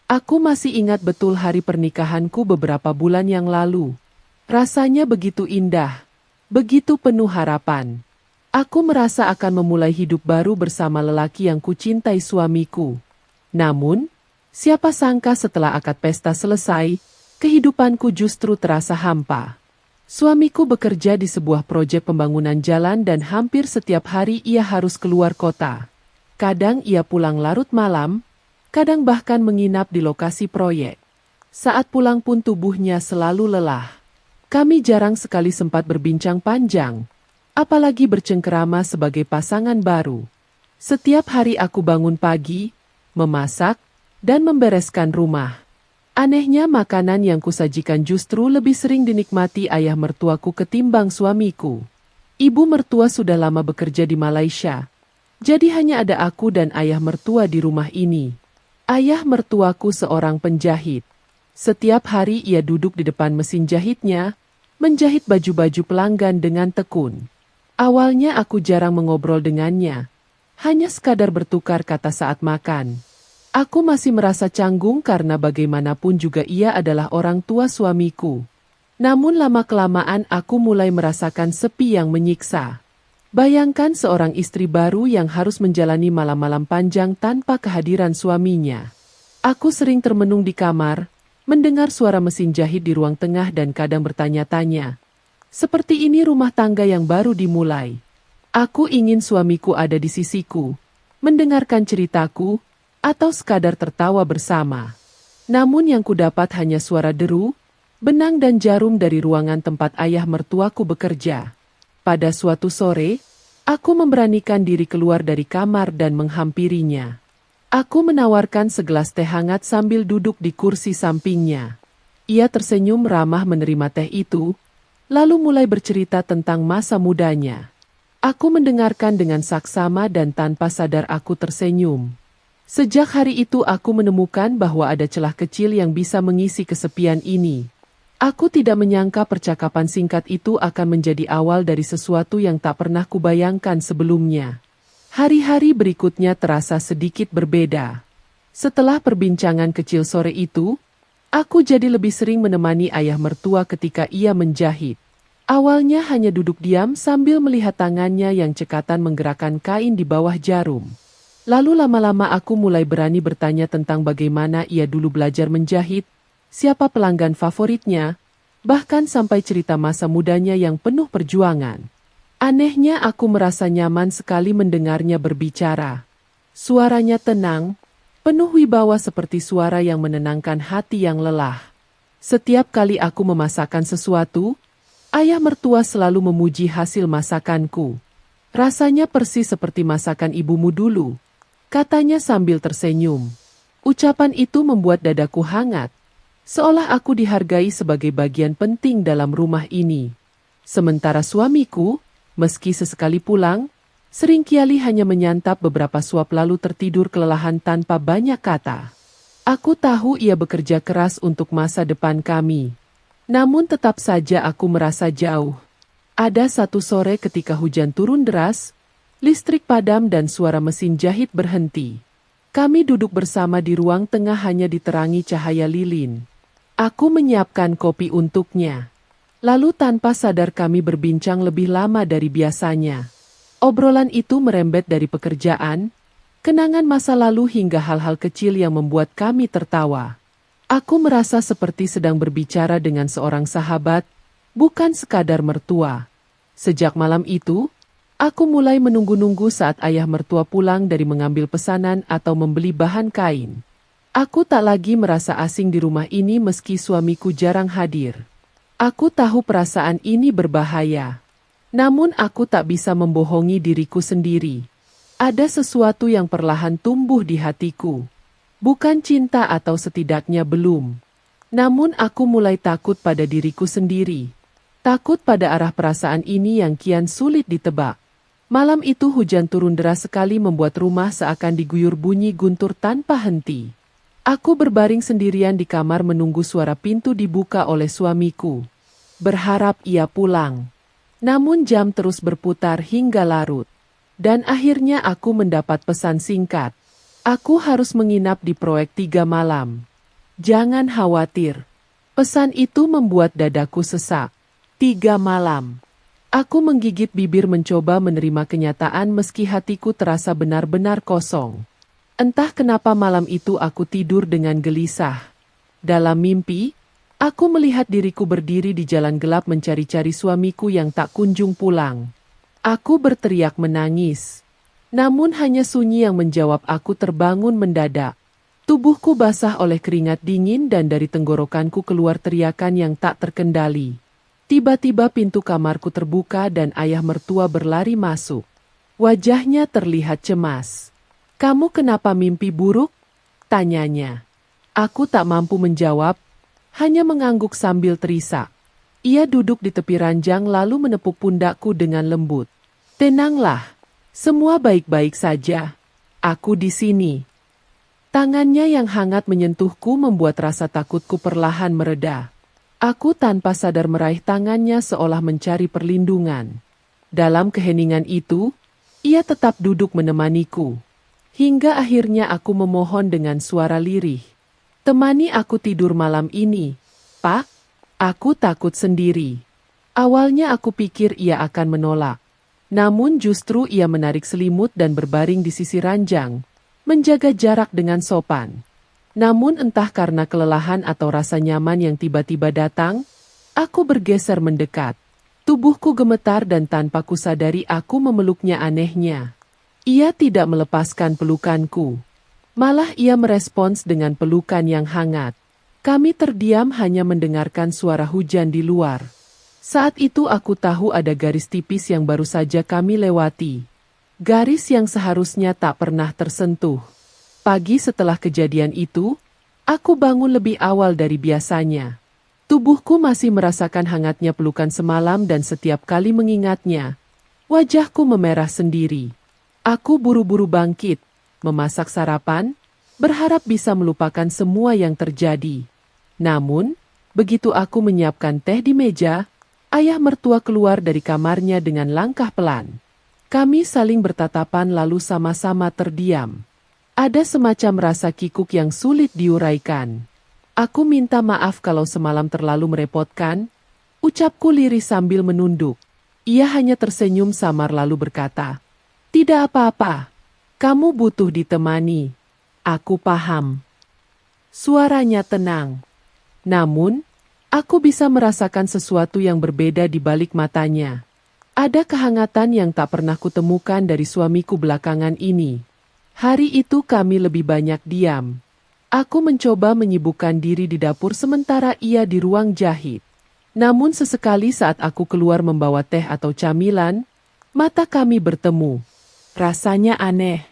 Aku masih ingat betul hari pernikahanku beberapa bulan yang lalu. Rasanya begitu indah, begitu penuh harapan. Aku merasa akan memulai hidup baru bersama lelaki yang kucintai suamiku. Namun, siapa sangka setelah akad pesta selesai, kehidupanku justru terasa hampa. Suamiku bekerja di sebuah proyek pembangunan jalan dan hampir setiap hari ia harus keluar kota. Kadang ia pulang larut malam, kadang bahkan menginap di lokasi proyek. Saat pulang pun tubuhnya selalu lelah. Kami jarang sekali sempat berbincang panjang, apalagi bercengkerama sebagai pasangan baru. Setiap hari aku bangun pagi, memasak, dan membereskan rumah. Anehnya makanan yang kusajikan justru lebih sering dinikmati ayah mertuaku ketimbang suamiku. Ibu mertua sudah lama bekerja di Malaysia, jadi hanya ada aku dan ayah mertua di rumah ini. Ayah mertuaku seorang penjahit. Setiap hari ia duduk di depan mesin jahitnya, menjahit baju-baju pelanggan dengan tekun. Awalnya aku jarang mengobrol dengannya, hanya sekadar bertukar kata saat makan. Aku masih merasa canggung karena bagaimanapun juga ia adalah orang tua suamiku. Namun lama-kelamaan aku mulai merasakan sepi yang menyiksa. Bayangkan seorang istri baru yang harus menjalani malam-malam panjang tanpa kehadiran suaminya. Aku sering termenung di kamar, mendengar suara mesin jahit di ruang tengah dan kadang bertanya-tanya. Seperti ini rumah tangga yang baru dimulai. Aku ingin suamiku ada di sisiku, mendengarkan ceritaku, atau sekadar tertawa bersama. Namun yang kudapat hanya suara deru, benang dan jarum dari ruangan tempat ayah mertuaku bekerja. Pada suatu sore, aku memberanikan diri keluar dari kamar dan menghampirinya. Aku menawarkan segelas teh hangat sambil duduk di kursi sampingnya. Ia tersenyum ramah menerima teh itu, lalu mulai bercerita tentang masa mudanya. Aku mendengarkan dengan saksama dan tanpa sadar aku tersenyum. Sejak hari itu aku menemukan bahwa ada celah kecil yang bisa mengisi kesepian ini. Aku tidak menyangka percakapan singkat itu akan menjadi awal dari sesuatu yang tak pernah kubayangkan sebelumnya. Hari-hari berikutnya terasa sedikit berbeda. Setelah perbincangan kecil sore itu, aku jadi lebih sering menemani ayah mertua ketika ia menjahit. Awalnya hanya duduk diam sambil melihat tangannya yang cekatan menggerakkan kain di bawah jarum. Lalu lama-lama aku mulai berani bertanya tentang bagaimana ia dulu belajar menjahit, siapa pelanggan favoritnya, bahkan sampai cerita masa mudanya yang penuh perjuangan. Anehnya aku merasa nyaman sekali mendengarnya berbicara. Suaranya tenang, penuh wibawa seperti suara yang menenangkan hati yang lelah. Setiap kali aku memasakkan sesuatu, ayah mertua selalu memuji hasil masakanku. Rasanya persis seperti masakan ibumu dulu, katanya sambil tersenyum. Ucapan itu membuat dadaku hangat, seolah aku dihargai sebagai bagian penting dalam rumah ini. Sementara suamiku, meski sesekali pulang, seringkali hanya menyantap beberapa suap lalu tertidur kelelahan tanpa banyak kata. Aku tahu ia bekerja keras untuk masa depan kami. Namun tetap saja aku merasa jauh. Ada satu sore ketika hujan turun deras, listrik padam dan suara mesin jahit berhenti. Kami duduk bersama di ruang tengah hanya diterangi cahaya lilin. Aku menyiapkan kopi untuknya. Lalu tanpa sadar kami berbincang lebih lama dari biasanya. Obrolan itu merembet dari pekerjaan, kenangan masa lalu hingga hal-hal kecil yang membuat kami tertawa. Aku merasa seperti sedang berbicara dengan seorang sahabat, bukan sekadar mertua. Sejak malam itu, aku mulai menunggu-nunggu saat ayah mertua pulang dari mengambil pesanan atau membeli bahan kain. Aku tak lagi merasa asing di rumah ini meski suamiku jarang hadir. Aku tahu perasaan ini berbahaya. Namun aku tak bisa membohongi diriku sendiri. Ada sesuatu yang perlahan tumbuh di hatiku. Bukan cinta atau setidaknya belum. Namun aku mulai takut pada diriku sendiri. Takut pada arah perasaan ini yang kian sulit ditebak. Malam itu hujan turun deras sekali membuat rumah seakan diguyur bunyi guntur tanpa henti. Aku berbaring sendirian di kamar menunggu suara pintu dibuka oleh suamiku. Berharap ia pulang. Namun jam terus berputar hingga larut. Dan akhirnya aku mendapat pesan singkat. Aku harus menginap di proyek 3 malam. Jangan khawatir. Pesan itu membuat dadaku sesak. 3 malam. Aku menggigit bibir mencoba menerima kenyataan meski hatiku terasa benar-benar kosong. Entah kenapa malam itu aku tidur dengan gelisah. Dalam mimpi, aku melihat diriku berdiri di jalan gelap mencari-cari suamiku yang tak kunjung pulang. Aku berteriak menangis. Namun hanya sunyi yang menjawab. Aku terbangun mendadak. Tubuhku basah oleh keringat dingin dan dari tenggorokanku keluar teriakan yang tak terkendali. Tiba-tiba pintu kamarku terbuka dan ayah mertua berlari masuk. Wajahnya terlihat cemas. "Kamu kenapa mimpi buruk?" tanyanya. Aku tak mampu menjawab, hanya mengangguk sambil terisak. Ia duduk di tepi ranjang lalu menepuk pundakku dengan lembut. "Tenanglah, semua baik-baik saja. Aku di sini." Tangannya yang hangat menyentuhku membuat rasa takutku perlahan mereda. Aku tanpa sadar meraih tangannya seolah mencari perlindungan. Dalam keheningan itu, ia tetap duduk menemaniku. Hingga akhirnya aku memohon dengan suara lirih. "Temani aku tidur malam ini, Pak. Aku takut sendiri." Awalnya aku pikir ia akan menolak. Namun justru ia menarik selimut dan berbaring di sisi ranjang, menjaga jarak dengan sopan. Namun entah karena kelelahan atau rasa nyaman yang tiba-tiba datang, aku bergeser mendekat. Tubuhku gemetar dan tanpa kusadari aku memeluknya anehnya. Ia tidak melepaskan pelukanku. Malah ia merespons dengan pelukan yang hangat. Kami terdiam hanya mendengarkan suara hujan di luar. Saat itu aku tahu ada garis tipis yang baru saja kami lewati. Garis yang seharusnya tak pernah tersentuh. Pagi setelah kejadian itu, aku bangun lebih awal dari biasanya. Tubuhku masih merasakan hangatnya pelukan semalam dan setiap kali mengingatnya, wajahku memerah sendiri. Aku buru-buru bangkit, memasak sarapan, berharap bisa melupakan semua yang terjadi. Namun, begitu aku menyiapkan teh di meja, ayah mertua keluar dari kamarnya dengan langkah pelan. Kami saling bertatapan lalu sama-sama terdiam. Ada semacam rasa kikuk yang sulit diuraikan. "Aku minta maaf kalau semalam terlalu merepotkan," ucapku lirih sambil menunduk. Ia hanya tersenyum samar lalu berkata, "Tidak apa-apa. Kamu butuh ditemani. Aku paham." Suaranya tenang. Namun, aku bisa merasakan sesuatu yang berbeda di balik matanya. Ada kehangatan yang tak pernah kutemukan dari suamiku belakangan ini. Hari itu kami lebih banyak diam. Aku mencoba menyibukkan diri di dapur sementara ia di ruang jahit. Namun sesekali saat aku keluar membawa teh atau camilan, mata kami bertemu. Rasanya aneh.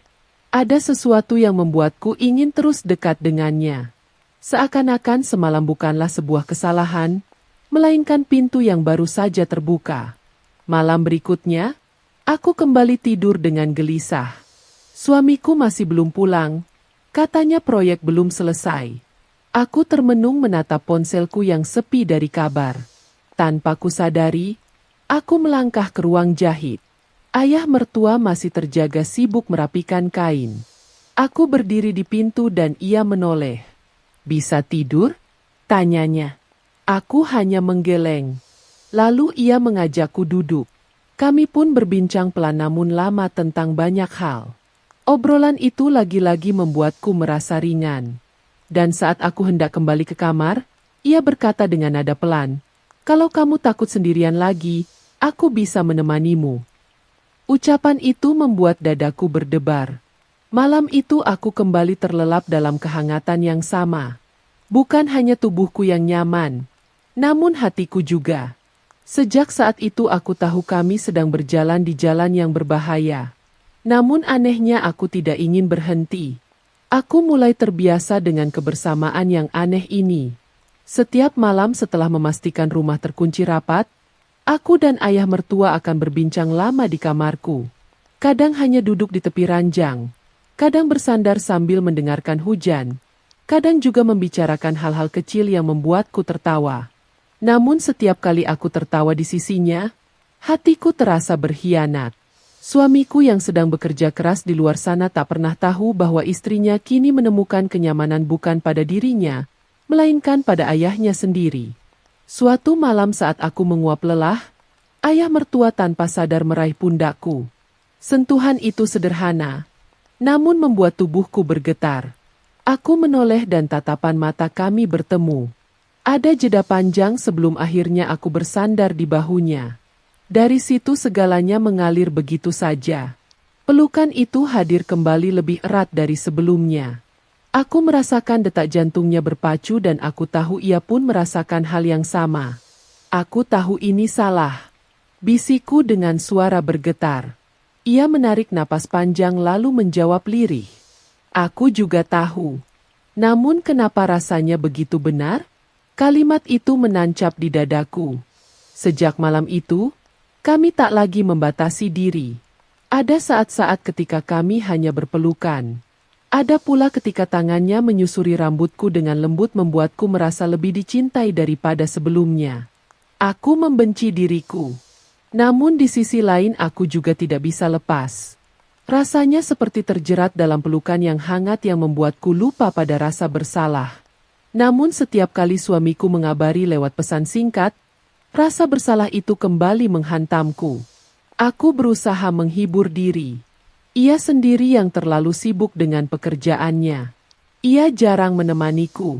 Ada sesuatu yang membuatku ingin terus dekat dengannya. Seakan-akan semalam bukanlah sebuah kesalahan, melainkan pintu yang baru saja terbuka. Malam berikutnya, aku kembali tidur dengan gelisah. Suamiku masih belum pulang, katanya proyek belum selesai. Aku termenung menatap ponselku yang sepi dari kabar. Tanpa kusadari, aku melangkah ke ruang jahit. Ayah mertua masih terjaga sibuk merapikan kain. Aku berdiri di pintu dan ia menoleh. "Bisa tidur?" tanyanya. Aku hanya menggeleng. Lalu ia mengajakku duduk. Kami pun berbincang pelan namun lama tentang banyak hal. Obrolan itu lagi-lagi membuatku merasa ringan. Dan saat aku hendak kembali ke kamar, ia berkata dengan nada pelan, "Kalau kamu takut sendirian lagi, aku bisa menemanimu." Ucapan itu membuat dadaku berdebar. Malam itu aku kembali terlelap dalam kehangatan yang sama. Bukan hanya tubuhku yang nyaman, namun hatiku juga. Sejak saat itu aku tahu kami sedang berjalan di jalan yang berbahaya. Namun anehnya aku tidak ingin berhenti. Aku mulai terbiasa dengan kebersamaan yang aneh ini. Setiap malam setelah memastikan rumah terkunci rapat, aku dan ayah mertua akan berbincang lama di kamarku. Kadang hanya duduk di tepi ranjang, kadang bersandar sambil mendengarkan hujan, kadang juga membicarakan hal-hal kecil yang membuatku tertawa. Namun setiap kali aku tertawa di sisinya, hatiku terasa berkhianat. Suamiku yang sedang bekerja keras di luar sana tak pernah tahu bahwa istrinya kini menemukan kenyamanan bukan pada dirinya, melainkan pada ayahnya sendiri. Suatu malam saat aku menguap lelah, ayah mertua tanpa sadar meraih pundakku. Sentuhan itu sederhana, namun membuat tubuhku bergetar. Aku menoleh dan tatapan mata kami bertemu. Ada jeda panjang sebelum akhirnya aku bersandar di bahunya. Dari situ segalanya mengalir begitu saja. Pelukan itu hadir kembali lebih erat dari sebelumnya. Aku merasakan detak jantungnya berpacu dan aku tahu ia pun merasakan hal yang sama. Aku tahu ini salah. Bisikku dengan suara bergetar. Ia menarik napas panjang lalu menjawab lirih. Aku juga tahu. Namun kenapa rasanya begitu benar? Kalimat itu menancap di dadaku. Sejak malam itu, kami tak lagi membatasi diri. Ada saat-saat ketika kami hanya berpelukan. Ada pula ketika tangannya menyusuri rambutku dengan lembut membuatku merasa lebih dicintai daripada sebelumnya. Aku membenci diriku. Namun di sisi lain aku juga tidak bisa lepas. Rasanya seperti terjerat dalam pelukan yang hangat yang membuatku lupa pada rasa bersalah. Namun setiap kali suamiku mengabari lewat pesan singkat, rasa bersalah itu kembali menghantamku. Aku berusaha menghibur diri. Ia sendiri yang terlalu sibuk dengan pekerjaannya. Ia jarang menemaniku.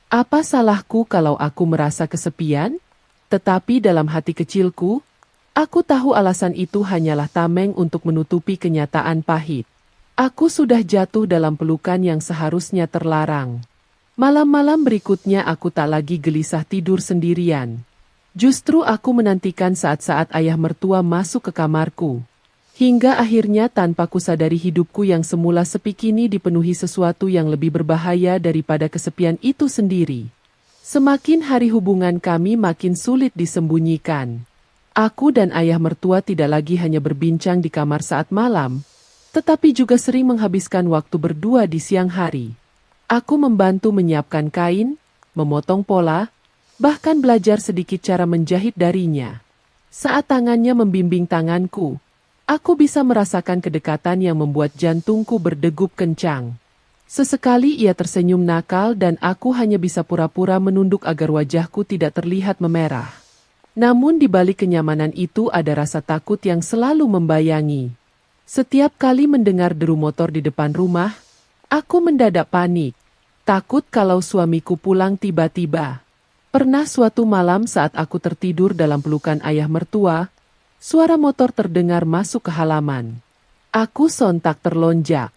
Apa salahku kalau aku merasa kesepian? Tetapi dalam hati kecilku, aku tahu alasan itu hanyalah tameng untuk menutupi kenyataan pahit. Aku sudah jatuh dalam pelukan yang seharusnya terlarang. Malam-malam berikutnya aku tak lagi gelisah tidur sendirian. Justru aku menantikan saat-saat ayah mertua masuk ke kamarku. Hingga akhirnya tanpa kusadari hidupku yang semula sepi kini dipenuhi sesuatu yang lebih berbahaya daripada kesepian itu sendiri. Semakin hari hubungan kami makin sulit disembunyikan. Aku dan ayah mertua tidak lagi hanya berbincang di kamar saat malam, tetapi juga sering menghabiskan waktu berdua di siang hari. Aku membantu menyiapkan kain, memotong pola, bahkan belajar sedikit cara menjahit darinya. Saat tangannya membimbing tanganku, aku bisa merasakan kedekatan yang membuat jantungku berdegup kencang. Sesekali ia tersenyum nakal dan aku hanya bisa pura-pura menunduk agar wajahku tidak terlihat memerah. Namun di balik kenyamanan itu ada rasa takut yang selalu membayangi. Setiap kali mendengar deru motor di depan rumah, aku mendadak panik. Takut kalau suamiku pulang tiba-tiba. Pernah suatu malam saat aku tertidur dalam pelukan ayah mertua, suara motor terdengar masuk ke halaman. Aku sontak terlonjak.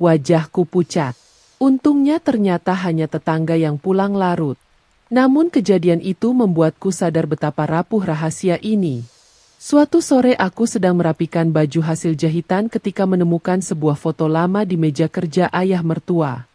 Wajahku pucat. Untungnya ternyata hanya tetangga yang pulang larut. Namun kejadian itu membuatku sadar betapa rapuh rahasia ini. Suatu sore aku sedang merapikan baju hasil jahitan ketika menemukan sebuah foto lama di meja kerja ayah mertua.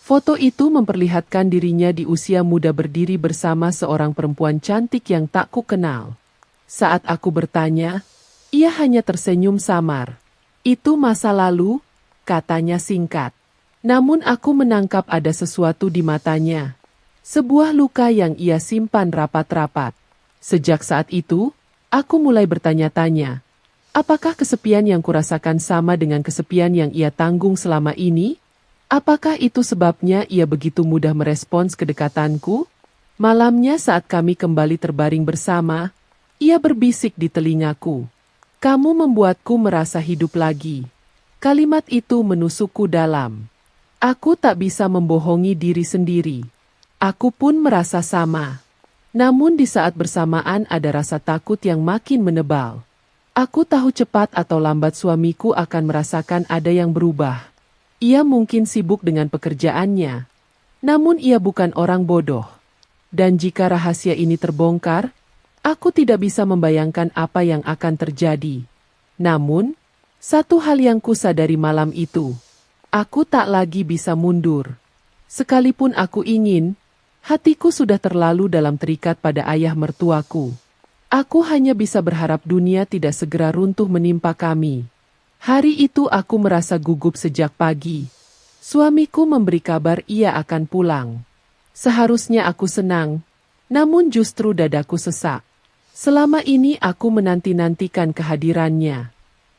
Foto itu memperlihatkan dirinya di usia muda berdiri bersama seorang perempuan cantik yang tak ku kenal. Saat aku bertanya, ia hanya tersenyum samar. Itu masa lalu, katanya singkat. Namun aku menangkap ada sesuatu di matanya. Sebuah luka yang ia simpan rapat-rapat. Sejak saat itu, aku mulai bertanya-tanya. Apakah kesepian yang kurasakan sama dengan kesepian yang ia tanggung selama ini? Apakah itu sebabnya ia begitu mudah merespons kedekatanku? Malamnya saat kami kembali terbaring bersama, ia berbisik di telingaku. Kamu membuatku merasa hidup lagi. Kalimat itu menusukku dalam. Aku tak bisa membohongi diri sendiri. Aku pun merasa sama. Namun di saat bersamaan ada rasa takut yang makin menebal. Aku tahu cepat atau lambat suamiku akan merasakan ada yang berubah. Ia mungkin sibuk dengan pekerjaannya. Namun ia bukan orang bodoh. Dan jika rahasia ini terbongkar, aku tidak bisa membayangkan apa yang akan terjadi. Namun, satu hal yang kusadari malam itu, aku tak lagi bisa mundur. Sekalipun aku ingin, hatiku sudah terlalu dalam terikat pada ayah mertuaku. Aku hanya bisa berharap dunia tidak segera runtuh menimpa kami. Hari itu aku merasa gugup sejak pagi. Suamiku memberi kabar ia akan pulang. Seharusnya aku senang, namun justru dadaku sesak. Selama ini aku menanti-nantikan kehadirannya.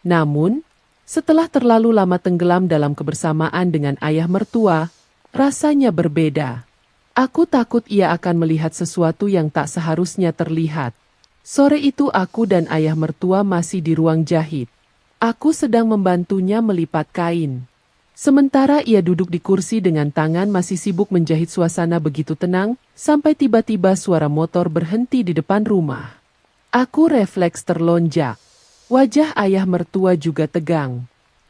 Namun, setelah terlalu lama tenggelam dalam kebersamaan dengan ayah mertua, rasanya berbeda. Aku takut ia akan melihat sesuatu yang tak seharusnya terlihat. Sore itu aku dan ayah mertua masih di ruang jahit. Aku sedang membantunya melipat kain. Sementara ia duduk di kursi dengan tangan masih sibuk menjahit, suasana begitu tenang, sampai tiba-tiba suara motor berhenti di depan rumah. Aku refleks terlonjak. Wajah ayah mertua juga tegang.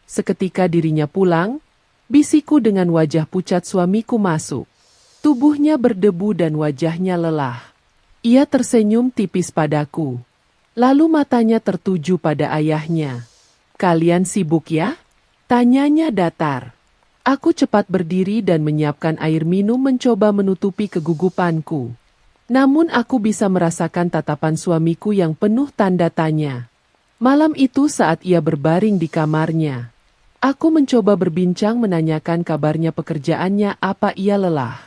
Seketika dirinya pulang, bisikku dengan wajah pucat suamiku masuk. Tubuhnya berdebu dan wajahnya lelah. Ia tersenyum tipis padaku. Lalu matanya tertuju pada ayahnya. "Kalian sibuk ya?" tanyanya datar. Aku cepat berdiri dan menyiapkan air minum mencoba menutupi kegugupanku. Namun aku bisa merasakan tatapan suamiku yang penuh tanda tanya. Malam itu saat ia berbaring di kamarnya, aku mencoba berbincang menanyakan kabarnya, pekerjaannya, apa ia lelah.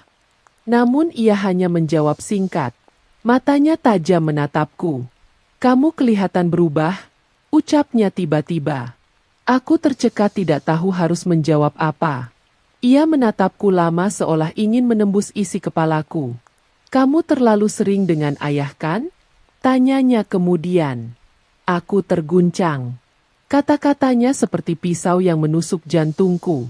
Namun ia hanya menjawab singkat. Matanya tajam menatapku. "Kamu kelihatan berubah," ucapnya tiba-tiba. Aku tercekat tidak tahu harus menjawab apa. Ia menatapku lama seolah ingin menembus isi kepalaku. "Kamu terlalu sering dengan ayah kan?" tanyanya kemudian. Aku terguncang. Kata-katanya seperti pisau yang menusuk jantungku.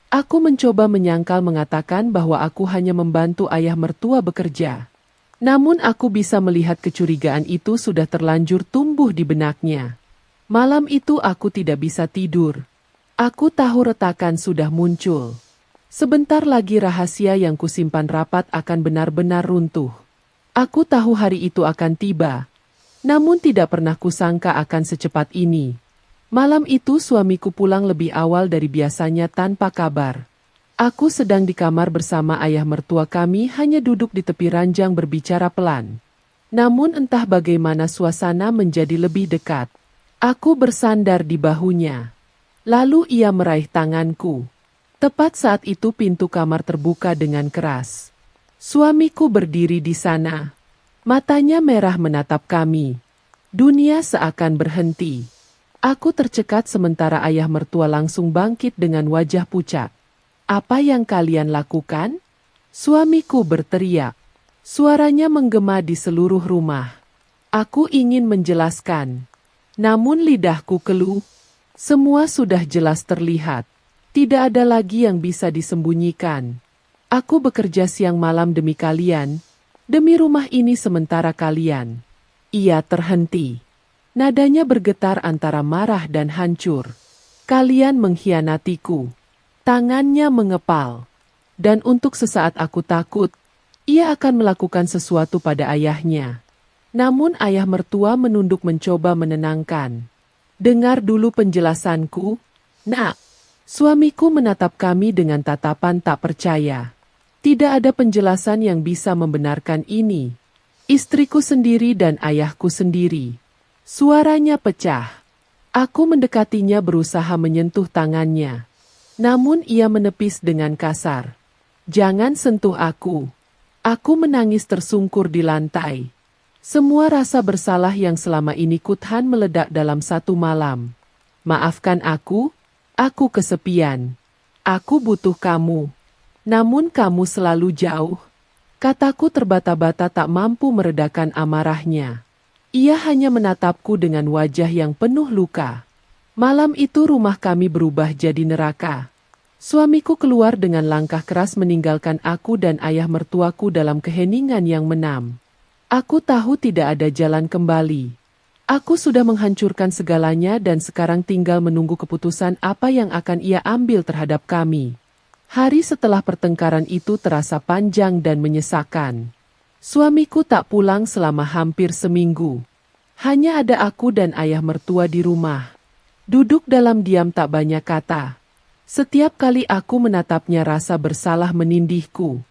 Aku mencoba menyangkal mengatakan bahwa aku hanya membantu ayah mertua bekerja. Namun aku bisa melihat kecurigaan itu sudah terlanjur tumbuh di benaknya. Malam itu aku tidak bisa tidur. Aku tahu retakan sudah muncul. Sebentar lagi rahasia yang kusimpan rapat akan benar-benar runtuh. Aku tahu hari itu akan tiba. Namun tidak pernah kusangka akan secepat ini. Malam itu suamiku pulang lebih awal dari biasanya tanpa kabar. Aku sedang di kamar bersama ayah mertua kami, hanya duduk di tepi ranjang berbicara pelan. Namun entah bagaimana suasana menjadi lebih dekat. Aku bersandar di bahunya. Lalu ia meraih tanganku. Tepat saat itu pintu kamar terbuka dengan keras. Suamiku berdiri di sana. Matanya merah menatap kami. Dunia seakan berhenti. Aku tercekat sementara ayah mertua langsung bangkit dengan wajah pucat. "Apa yang kalian lakukan?" suamiku berteriak. Suaranya menggema di seluruh rumah. Aku ingin menjelaskan. Namun lidahku keluh. Semua sudah jelas terlihat. Tidak ada lagi yang bisa disembunyikan. Aku bekerja siang malam demi kalian. Demi rumah ini sementara kalian. Ia terhenti. Nadanya bergetar antara marah dan hancur. "Kalian mengkhianatiku." Tangannya mengepal. Dan untuk sesaat aku takut, ia akan melakukan sesuatu pada ayahnya. Namun ayah mertua menunduk mencoba menenangkan. "Dengar dulu penjelasanku, Nak." Suamiku menatap kami dengan tatapan tak percaya. Tidak ada penjelasan yang bisa membenarkan ini. Istriku sendiri dan ayahku sendiri. Suaranya pecah. Aku mendekatinya berusaha menyentuh tangannya. Namun ia menepis dengan kasar. "Jangan sentuh aku." Aku menangis tersungkur di lantai. Semua rasa bersalah yang selama ini kutahan meledak dalam satu malam. "Maafkan aku kesepian. Aku butuh kamu. Namun kamu selalu jauh." Kataku terbata-bata tak mampu meredakan amarahnya. Ia hanya menatapku dengan wajah yang penuh luka. Malam itu rumah kami berubah jadi neraka. Suamiku keluar dengan langkah keras meninggalkan aku dan ayah mertuaku dalam keheningan yang menam. Aku tahu tidak ada jalan kembali. Aku sudah menghancurkan segalanya dan sekarang tinggal menunggu keputusan apa yang akan ia ambil terhadap kami. Hari setelah pertengkaran itu terasa panjang dan menyesakan. Suamiku tak pulang selama hampir seminggu. Hanya ada aku dan ayah mertua di rumah. Duduk dalam diam tak banyak kata. Setiap kali aku menatapnya rasa bersalah menindihku.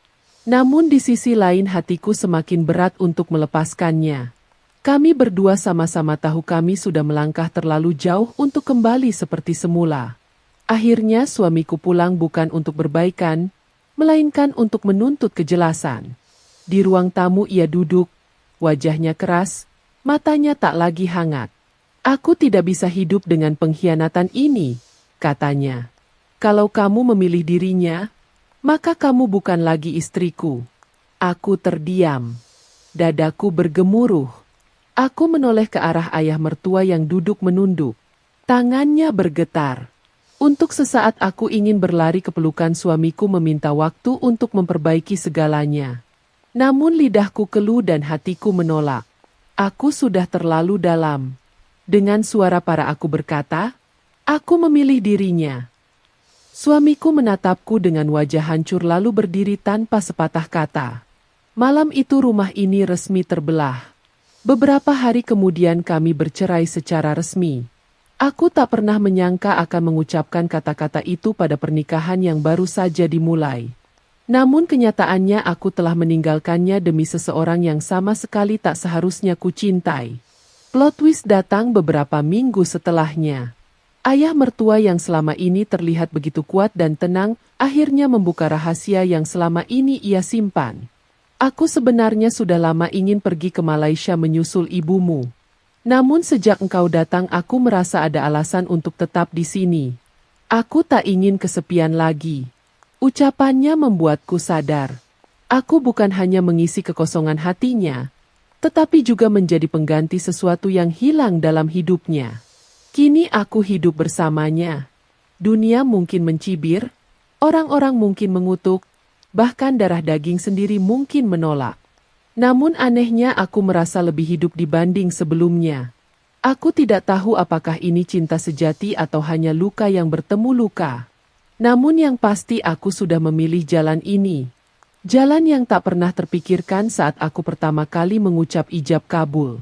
Namun di sisi lain hatiku semakin berat untuk melepaskannya. Kami berdua sama-sama tahu kami sudah melangkah terlalu jauh untuk kembali seperti semula. Akhirnya suamiku pulang bukan untuk berbaikan, melainkan untuk menuntut kejelasan. Di ruang tamu ia duduk, wajahnya keras, matanya tak lagi hangat. "Aku tidak bisa hidup dengan pengkhianatan ini," katanya. "Kalau kamu memilih dirinya, maka kamu bukan lagi istriku." Aku terdiam. Dadaku bergemuruh. Aku menoleh ke arah ayah mertua yang duduk menunduk. Tangannya bergetar. Untuk sesaat aku ingin berlari ke pelukan suamiku meminta waktu untuk memperbaiki segalanya. Namun lidahku keluh dan hatiku menolak. Aku sudah terlalu dalam. Dengan suara parah aku berkata, aku memilih dirinya. Suamiku menatapku dengan wajah hancur lalu berdiri tanpa sepatah kata. Malam itu rumah ini resmi terbelah. Beberapa hari kemudian kami bercerai secara resmi. Aku tak pernah menyangka akan mengucapkan kata-kata itu pada pernikahan yang baru saja dimulai. Namun kenyataannya aku telah meninggalkannya demi seseorang yang sama sekali tak seharusnya kucintai. Plot twist datang beberapa minggu setelahnya. Ayah mertua yang selama ini terlihat begitu kuat dan tenang, akhirnya membuka rahasia yang selama ini ia simpan. Aku sebenarnya sudah lama ingin pergi ke Malaysia menyusul ibumu. Namun sejak engkau datang aku merasa ada alasan untuk tetap di sini. Aku tak ingin kesepian lagi. Ucapannya membuatku sadar. Aku bukan hanya mengisi kekosongan hatinya, tetapi juga menjadi pengganti sesuatu yang hilang dalam hidupnya. Kini aku hidup bersamanya. Dunia mungkin mencibir, orang-orang mungkin mengutuk, bahkan darah daging sendiri mungkin menolak. Namun anehnya aku merasa lebih hidup dibanding sebelumnya. Aku tidak tahu apakah ini cinta sejati atau hanya luka yang bertemu luka. Namun yang pasti aku sudah memilih jalan ini. Jalan yang tak pernah terpikirkan saat aku pertama kali mengucap ijab kabul.